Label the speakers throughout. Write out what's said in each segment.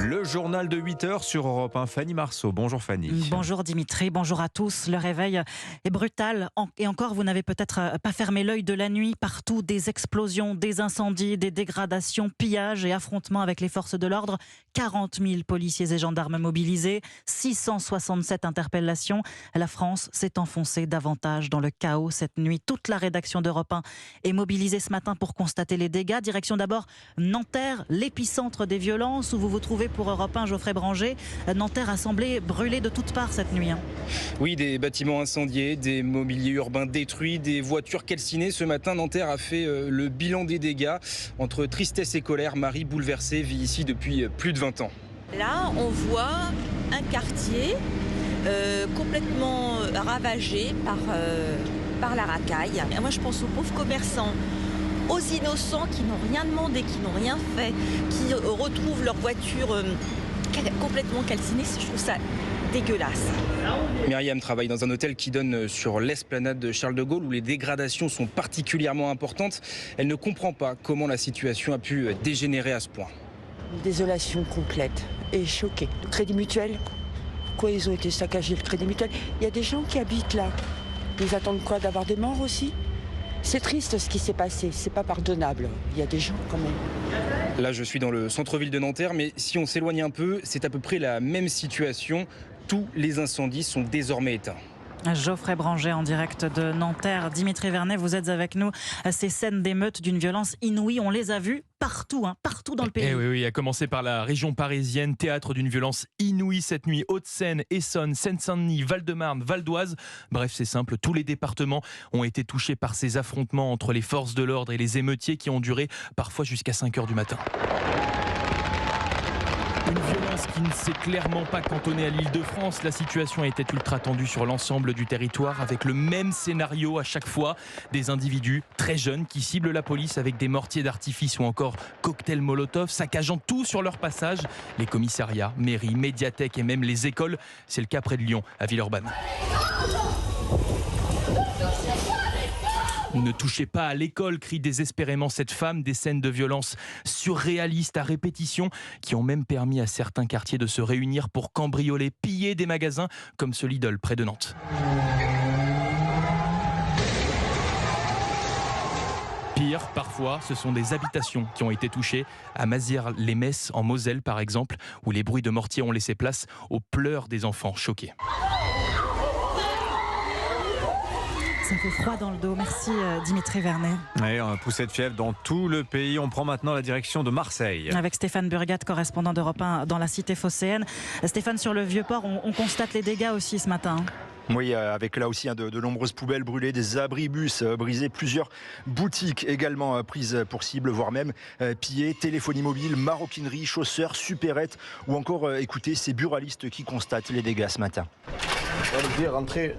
Speaker 1: Le journal de 8h sur Europe 1, Fanny Marceau. Bonjour Fanny.
Speaker 2: Bonjour Dimitri, bonjour à tous. Le réveil est brutal et encore vous n'avez peut-être pas fermé l'œil de la nuit. Partout des explosions, des incendies, des dégradations, pillages et affrontements avec les forces de l'ordre. 40 000 policiers et gendarmes mobilisés, 667 interpellations. La France s'est enfoncée davantage dans le chaos cette nuit. Toute la rédaction d'Europe 1 est mobilisée ce matin pour constater les dégâts. Direction d'abord Nanterre, l'épicentre des violences où vous vous trouvez pour Europe 1, Geoffrey Branger. Nanterre a semblé brûler de toutes parts cette nuit.
Speaker 3: Oui, des bâtiments incendiés, des mobiliers urbains détruits, des voitures calcinées. Ce matin, Nanterre a fait le bilan des dégâts. Entre tristesse et colère, Marie, bouleversée, vit ici depuis plus de 20 ans.
Speaker 4: Là, on voit un quartier complètement ravagé par la racaille. Et moi, je pense aux pauvres commerçants, aux innocents qui n'ont rien demandé, qui n'ont rien fait, qui retrouvent leur voiture complètement calcinée. Je trouve ça dégueulasse.
Speaker 3: Myriam travaille dans un hôtel qui donne sur l'esplanade de Charles de Gaulle où les dégradations sont particulièrement importantes. Elle ne comprend pas comment la situation a pu dégénérer à ce point.
Speaker 5: Une désolation complète et choquée. Le Crédit Mutuel, pourquoi ils ont été saccagés le Crédit Mutuel? Il y a des gens qui habitent là. Ils attendent quoi, d'avoir des morts aussi? C'est triste ce qui s'est passé, c'est pas pardonnable. Il y a des gens quand même.
Speaker 3: Là, je suis dans le centre-ville de Nanterre, mais si on s'éloigne un peu, c'est à peu près la même situation. Tous les incendies sont désormais éteints.
Speaker 2: Geoffrey Branger en direct de Nanterre. Dimitri Vernet, vous êtes avec nous. Ces scènes d'émeutes d'une violence inouïe, on les a vues partout, partout dans le pays.
Speaker 6: Oui, à commencer par la région parisienne, théâtre d'une violence inouïe cette nuit. Hauts-de-Seine, Essonne, Seine-Saint-Denis, Val-de-Marne, Val d'Oise. Bref, c'est simple, tous les départements ont été touchés par ces affrontements entre les forces de l'ordre et les émeutiers qui ont duré parfois jusqu'à 5h du matin. Une violence qui ne s'est clairement pas cantonnée à l'Île-de-France. La situation était ultra tendue sur l'ensemble du territoire avec le même scénario à chaque fois. Des individus très jeunes qui ciblent la police avec des mortiers d'artifice ou encore cocktails Molotov, saccageant tout sur leur passage. Les commissariats, mairies, médiathèques et même les écoles. C'est le cas près de Lyon, à Villeurbanne. Ne touchez pas à l'école, crie désespérément cette femme. Des scènes de violence surréalistes à répétition qui ont même permis à certains quartiers de se réunir pour cambrioler, piller des magasins comme ce Lidl près de Nantes. Pire, parfois, ce sont des habitations qui ont été touchées. À Mazières-les-Messes, en Moselle par exemple, où les bruits de mortier ont laissé place aux pleurs des enfants choqués.
Speaker 2: Ça fait froid dans le dos. Merci Dimitri Vernet.
Speaker 1: Et un poussée de fièvre dans tout le pays. On prend maintenant la direction de Marseille.
Speaker 2: Avec Stéphane Burgat, correspondant d'Europe 1 dans la cité phocéenne. Stéphane, sur le Vieux-Port, on constate les dégâts aussi ce matin.
Speaker 7: Oui, avec là aussi de nombreuses poubelles brûlées, des abribus brisés, plusieurs boutiques également prises pour cible, voire même pillées, téléphonie mobile, maroquinerie, chausseurs, supérettes ou encore, écoutez, ces buralistes qui constatent les dégâts ce matin.
Speaker 8: On va rentrer.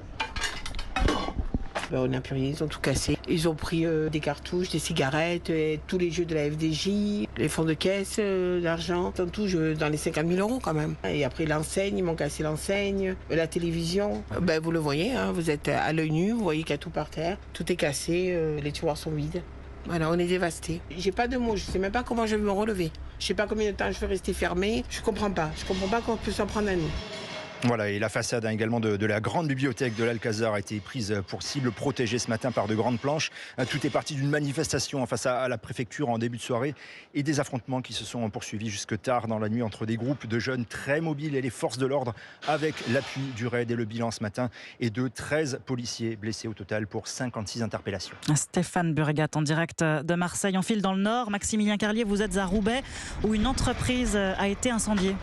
Speaker 8: On a plus rien, ils ont tout cassé. Ils ont pris des cartouches, des cigarettes, tous les jeux de la FDJ, les fonds de caisse, l'argent. Ils ont tout dans les 50 000 € quand même. Et après l'enseigne, ils m'ont cassé l'enseigne, la télévision. Vous le voyez, vous êtes à l'œil nu, vous voyez qu'il y a tout par terre. Tout est cassé, les tiroirs sont vides. Voilà, on est dévastés. J'ai pas de mots, je sais même pas comment je vais me relever. Je sais pas combien de temps je vais rester fermé. Je comprends pas qu'on puisse s'en prendre à nous.
Speaker 7: Voilà, et la façade également de la grande bibliothèque de l'Alcazar a été prise pour cible, protégée ce matin par de grandes planches. Tout est parti d'une manifestation face à la préfecture en début de soirée et des affrontements qui se sont poursuivis jusque tard dans la nuit entre des groupes de jeunes très mobiles et les forces de l'ordre avec l'appui du RAID. Et le bilan ce matin est de 13 policiers blessés au total pour 56 interpellations.
Speaker 2: Stéphane Burgat en direct de Marseille. On file dans le nord. Maximilien Carlier, vous êtes à Roubaix où une entreprise a été incendiée.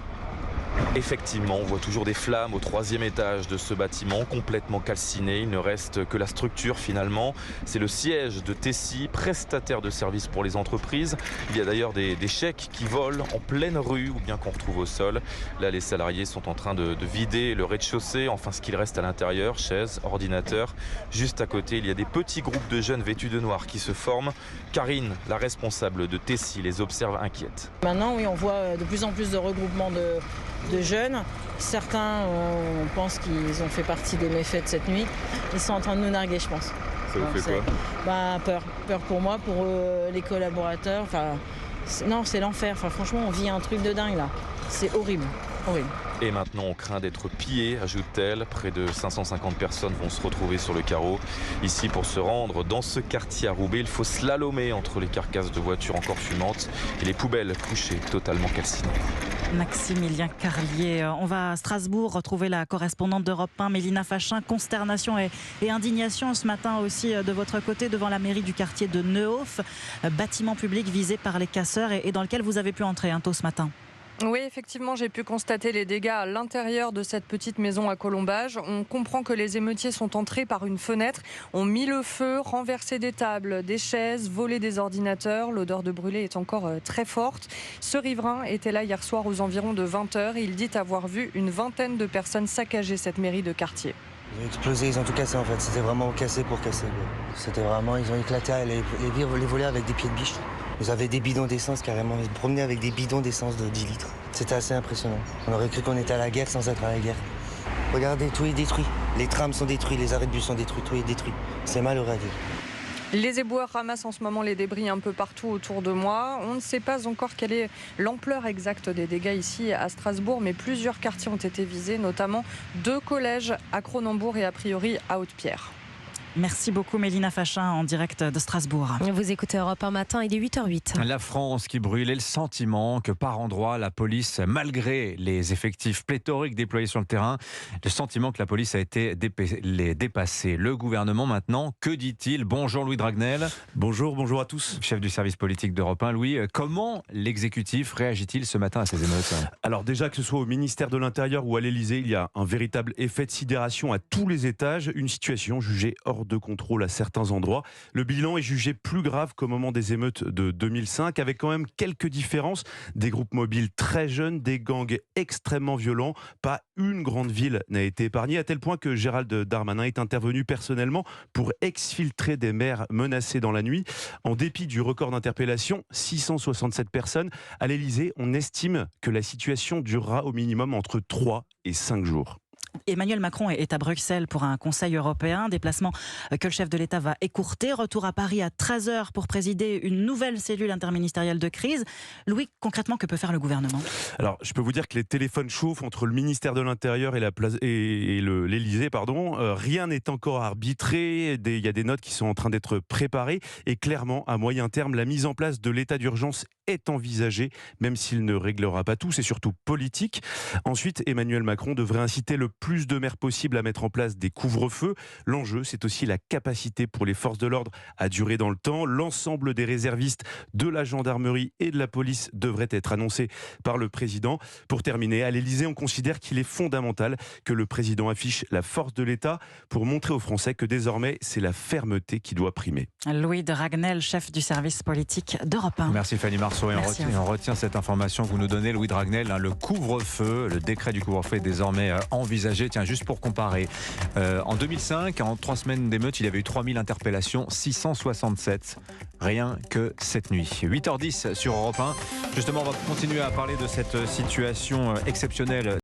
Speaker 9: Effectivement, on voit toujours des flammes au 3e étage de ce bâtiment, complètement calciné. Il ne reste que la structure finalement. C'est le siège de Tessie, prestataire de services pour les entreprises. Il y a d'ailleurs des chèques qui volent en pleine rue ou bien qu'on retrouve au sol. Là, les salariés sont en train de vider le rez-de-chaussée, enfin ce qu'il reste à l'intérieur, chaises, ordinateurs. Juste à côté, il y a des petits groupes de jeunes vêtus de noir qui se forment. Karine, la responsable de Tessie, les observe inquiète.
Speaker 10: Maintenant, oui, on voit de plus en plus de regroupements de jeunes. Certains, on pense qu'ils ont fait partie des méfaits de cette nuit. Ils sont en train de nous narguer, je pense.
Speaker 9: Ça vous fait quoi?
Speaker 10: Peur. Peur pour moi, pour les collaborateurs. Non, c'est l'enfer. Franchement, on vit un truc de dingue là. C'est horrible, horrible.
Speaker 9: Et maintenant, on craint d'être pillé, ajoute-t-elle. Près de 550 personnes vont se retrouver sur le carreau. Ici, pour se rendre dans ce quartier à Roubaix, il faut slalomer entre les carcasses de voitures encore fumantes et les poubelles couchées totalement calcinées.
Speaker 2: Maximilien Carlier. On va à Strasbourg retrouver la correspondante d'Europe 1, Mélina Fachin. Consternation et indignation ce matin aussi de votre côté devant la mairie du quartier de Neuhof. Bâtiment public visé par les casseurs et dans lequel vous avez pu entrer tôt ce matin.
Speaker 11: Oui, effectivement, j'ai pu constater les dégâts à l'intérieur de cette petite maison à Colombage. On comprend que les émeutiers sont entrés par une fenêtre, ont mis le feu, renversé des tables, des chaises, volé des ordinateurs. L'odeur de brûlé est encore très forte. Ce riverain était là hier soir aux environs de 20h. Il dit avoir vu une vingtaine de personnes saccager cette mairie de quartier.
Speaker 12: Ils ont explosé, ils ont tout cassé en fait. C'était vraiment cassé pour casser. C'était vraiment, ils ont éclaté les volets avec des pieds de biche. Ils avaient des bidons d'essence carrément. Ils se promenaient avec des bidons d'essence de 10 litres. C'était assez impressionnant. On aurait cru qu'on était à la guerre sans être à la guerre. Regardez, tout est détruit. Les trams sont détruits, les arrêts de bus sont détruits, tout est détruit. C'est malheureux à dire.
Speaker 11: Les éboueurs ramassent en ce moment les débris un peu partout autour de moi. On ne sait pas encore quelle est l'ampleur exacte des dégâts ici à Strasbourg, mais plusieurs quartiers ont été visés, notamment 2 collèges à Cronenbourg et a priori à Haute-Pierre.
Speaker 2: Merci beaucoup Mélina Fachin en direct de Strasbourg.
Speaker 13: Vous écoutez Europe 1 matin, il est 8h08.
Speaker 1: La France qui brûle et le sentiment que par endroits la police, malgré les effectifs pléthoriques déployés sur le terrain, le sentiment que la police a été dépassée. Le gouvernement maintenant, que dit-il? Bonjour Louis Dragnel.
Speaker 14: Bonjour à tous.
Speaker 1: Chef du service politique d'Europe 1. Louis, comment l'exécutif réagit-il ce matin à ces émeutes?
Speaker 14: Alors déjà, que ce soit au ministère de l'Intérieur ou à l'Elysée, il y a un véritable effet de sidération à tous les étages, une situation jugée hors de contrôle à certains endroits. Le bilan est jugé plus grave qu'au moment des émeutes de 2005, avec quand même quelques différences. Des groupes mobiles très jeunes, des gangs extrêmement violents. Pas une grande ville n'a été épargnée, à tel point que Gérald Darmanin est intervenu personnellement pour exfiltrer des maires menacés dans la nuit. En dépit du record d'interpellation, 667 personnes, à l'Elysée, on estime que la situation durera au minimum entre 3 et 5 jours.
Speaker 2: Emmanuel Macron est à Bruxelles pour un Conseil européen, déplacement que le chef de l'État va écourter. Retour à Paris à 13h pour présider une nouvelle cellule interministérielle de crise. Louis, concrètement, que peut faire le gouvernement?
Speaker 14: Alors, je peux vous dire que les téléphones chauffent entre le ministère de l'Intérieur et l'Élysée. Rien n'est encore arbitré. Il y a des notes qui sont en train d'être préparées. Et clairement, à moyen terme, la mise en place de l'état d'urgence est envisagée, même s'il ne réglera pas tout. C'est surtout politique. Ensuite, Emmanuel Macron devrait inciter le plus de maires possible à mettre en place des couvre-feux. L'enjeu, c'est aussi la capacité pour les forces de l'ordre à durer dans le temps. L'ensemble des réservistes de la gendarmerie et de la police devrait être annoncé par le président. Pour terminer, à l'Élysée, on considère qu'il est fondamental que le président affiche la force de l'État pour montrer aux Français que désormais, c'est la fermeté qui doit primer.
Speaker 2: Louis Dragnel, chef du service politique d'Europe 1.
Speaker 1: Merci Fanny Marceau. Et on retient cette information que vous nous donnez, Louis Dragnel. Le couvre-feu, le décret du couvre-feu est désormais envisagé. Tiens, juste pour comparer, en 2005, en 3 semaines d'émeute, il y avait eu 3000 interpellations, 667, rien que cette nuit. 8h10 sur Europe 1. Justement, on va continuer à parler de cette situation exceptionnelle